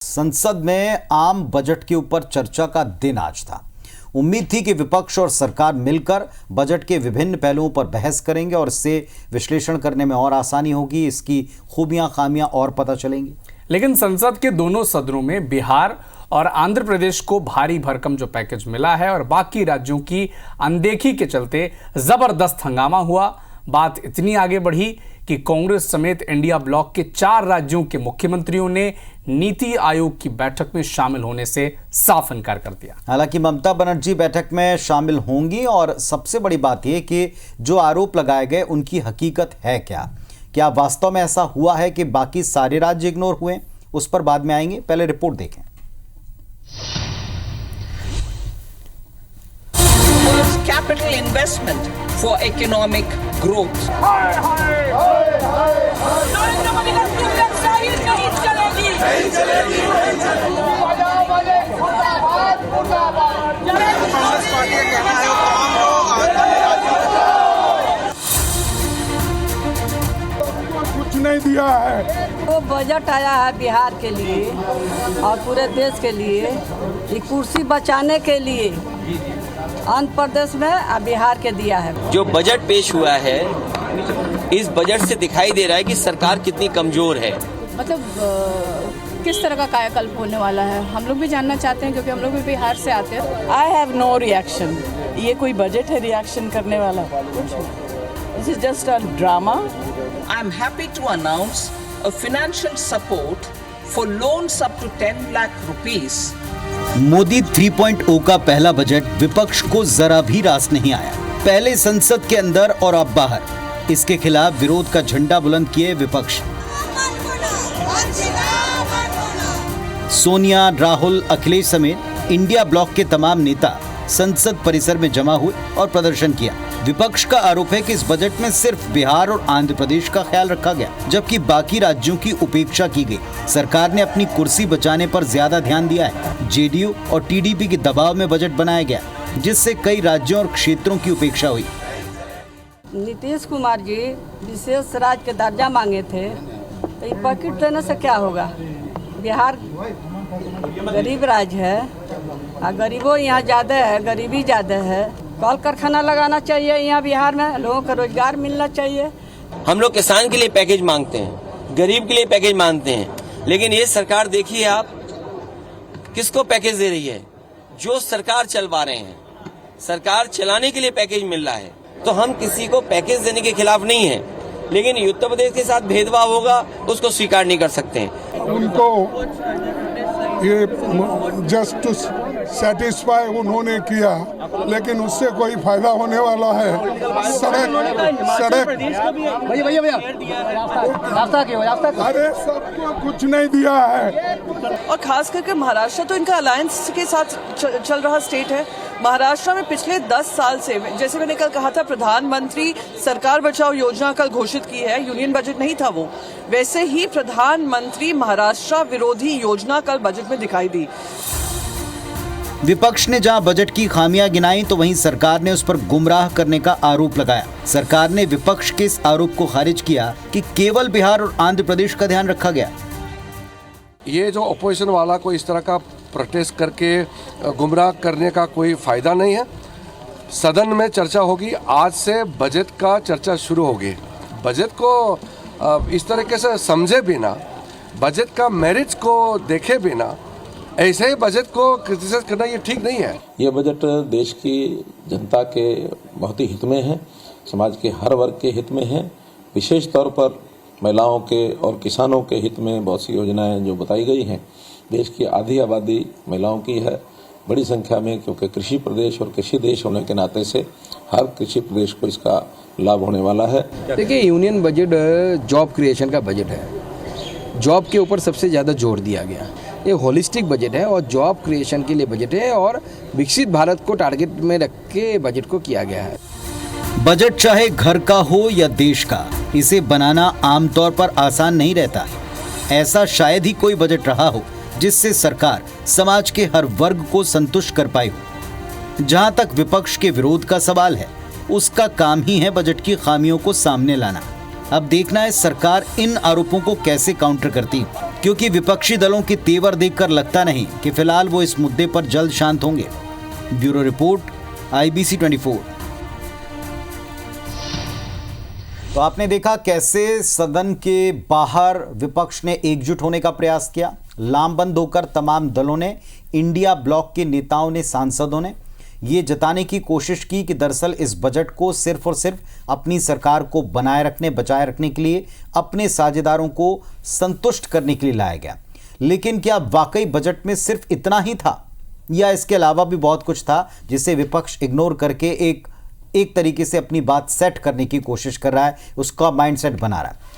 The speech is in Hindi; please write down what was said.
संसद में आम बजट के ऊपर चर्चा का दिन आज था। उम्मीद थी कि विपक्ष और सरकार मिलकर बजट के विभिन्न पहलुओं पर बहस करेंगे और इससे विश्लेषण करने में और आसानी होगी, इसकी खूबियां खामियां और पता चलेंगी। लेकिन संसद के दोनों सदनों में बिहार और आंध्र प्रदेश को भारी भरकम जो पैकेज मिला है और बाकी राज्यों की अनदेखी के चलते जबरदस्त हंगामा हुआ। बात इतनी आगे बढ़ी कि कांग्रेस समेत इंडिया ब्लॉक के 4 राज्यों के मुख्यमंत्रियों ने नीति आयोग की बैठक में शामिल होने से साफ इनकार कर दिया। हालांकि ममता बनर्जी बैठक में शामिल होंगी और सबसे बड़ी बात यह कि जो आरोप लगाए गए उनकी हकीकत है क्या वास्तव में ऐसा हुआ है कि बाकी सारे राज्य इग्नोर हुए, उस पर बाद में आएंगे। पहले रिपोर्ट देखें। Capital investment for economic growth. Narendra Modi का नहीं चलेगी। कांग्रेस पार्टी का कहना है कुछ नहीं दिया है। वो बजट आया है बिहार के लिए और पूरे देश के लिए, ये कुर्सी बचाने के लिए आंध्र प्रदेश में और बिहार के दिया है। जो बजट पेश हुआ है, इस बजट से दिखाई दे रहा है कि सरकार कितनी कमजोर है। मतलब किस तरह का कायाकल्प होने वाला है, हम लोग भी जानना चाहते हैं, क्योंकि हम लोग भी बिहार से आते हैं। I have no reaction. ये कोई बजट है रिएक्शन करने वाला? This is just a drama. I am happy to announce a financial support for loans up to 10 lakh rupees. Modi 3.0 का पहला बजट विपक्ष को जरा भी रास नहीं आया। पहले संसद के अंदर और अब बाहर इसके खिलाफ विरोध का झंडा बुलंद किए विपक्ष। सोनिया, राहुल, अखिलेश समेत इंडिया ब्लॉक के तमाम नेता संसद परिसर में जमा हुए और प्रदर्शन किया। विपक्ष का आरोप है कि इस बजट में सिर्फ बिहार और आंध्र प्रदेश का ख्याल रखा गया, जबकि बाकी राज्यों की उपेक्षा की गई। सरकार ने अपनी कुर्सी बचाने पर ज्यादा ध्यान दिया है। जेडीयू और टीडीपी के दबाव में बजट बनाया गया, जिससे कई राज्यों और क्षेत्रों की उपेक्षा हुई। नीतीश कुमार जी विशेष राज्य के दर्जा मांगे थे, तो ये पैकेट देने से क्या होगा? बिहार गरीब राज्य है और गरीबों यहाँ ज़्यादा है, गरीबी ज़्यादा है। कल कारखाना लगाना चाहिए यहाँ बिहार में, लोगों को रोजगार मिलना चाहिए। हम लोग किसान के लिए पैकेज मांगते हैं, गरीब के लिए पैकेज मांगते हैं, लेकिन ये सरकार देखिए आप किसको पैकेज दे रही है? जो सरकार चलवा रहे हैं, सरकार चलाने के लिए पैकेज मिल रहा है। तो हम किसी को पैकेज देने के खिलाफ नहीं है, लेकिन उत्तर प्रदेश के साथ भेदभाव होगा उसको स्वीकार नहीं कर सकते हैं। उनको ये जस्ट टू सेटिस्फाई उन्होंने किया, लेकिन उससे कोई फायदा होने वाला है? अरे सबको कुछ नहीं दिया है। और खास करके महाराष्ट्र तो इनका अलायंस के साथ चल रहा स्टेट है। महाराष्ट्र में पिछले 10 साल से, जैसे मैंने कल कहा था, प्रधानमंत्री सरकार बचाओ योजना कल घोषित की है, यूनियन बजट नहीं था वो, वैसे ही प्रधानमंत्री महाराष्ट्र विरोधी योजना कल बजट में दिखाई दी। विपक्ष ने जहां बजट की खामियां गिनाई, तो वहीं सरकार ने उस पर गुमराह करने का आरोप लगाया। सरकार ने विपक्ष के इस आरोप को खारिज किया कि केवल बिहार और आंध्र प्रदेश का ध्यान रखा गया। ये जो अपोजिशन वाला को इस तरह का प्रोटेस्ट करके गुमराह करने का कोई फायदा नहीं है। सदन में चर्चा होगी, आज से बजट का चर्चा शुरू होगी। बजट को इस तरीके से समझे बिना, बजट का मेरिट्स को देखे बिना ऐसे ही बजट को क्रिटिसाइज करना ये ठीक नहीं है। ये बजट देश की जनता के बहुत ही हित में है, समाज के हर वर्ग के हित में है। विशेष तौर पर महिलाओं के और किसानों के हित में बहुत सी योजनाएं जो बताई गई हैं। देश की आधी आबादी महिलाओं की है बड़ी संख्या में, क्योंकि कृषि प्रदेश और कृषि देश होने के नाते से हर कृषि प्रदेश को इसका लाभ होने वाला है। देखिए, यूनियन बजट जॉब क्रिएशन का बजट है। जॉब के ऊपर सबसे ज़्यादा जोर दिया गया। ये होलिस्टिक बजट है और जॉब क्रिएशन के लिए बजट है और विकसित भारत को टारगेट में रख के बजट को किया गया है। बजट चाहे घर का हो या देश का, इसे बनाना आमतौर पर आसान नहीं रहता है। ऐसा शायद ही कोई बजट रहा हो जिससे सरकार समाज के हर वर्ग को संतुष्ट कर पाई हो। जहां तक विपक्ष के विरोध का सवाल है, उसका काम ही है बजट की खामियों को सामने लाना। अब देखना है सरकार इन आरोपों को कैसे काउंटर करती है। क्योंकि विपक्षी दलों के तेवर देखकर लगता नहीं कि फिलहाल वो इस मुद्दे पर जल्द शांत होंगे। Bureau report, IBC 24। तो आपने देखा कैसे सदन के बाहर विपक्ष ने एकजुट होने का प्रयास किया। लामबंद होकर तमाम दलों ने, इंडिया ब्लॉक के नेताओं ने, सांसदों ने ये जताने की कोशिश की कि दरअसल इस बजट को सिर्फ और सिर्फ अपनी सरकार को बनाए रखने, बचाए रखने के लिए, अपने साझेदारों को संतुष्ट करने के लिए लाया गया। लेकिन क्या वाकई बजट में सिर्फ इतना ही था या इसके अलावा भी बहुत कुछ था जिसे विपक्ष इग्नोर करके एक तरीके से अपनी बात सेट करने की कोशिश कर रहा है, उसका माइंडसेट बना रहा है।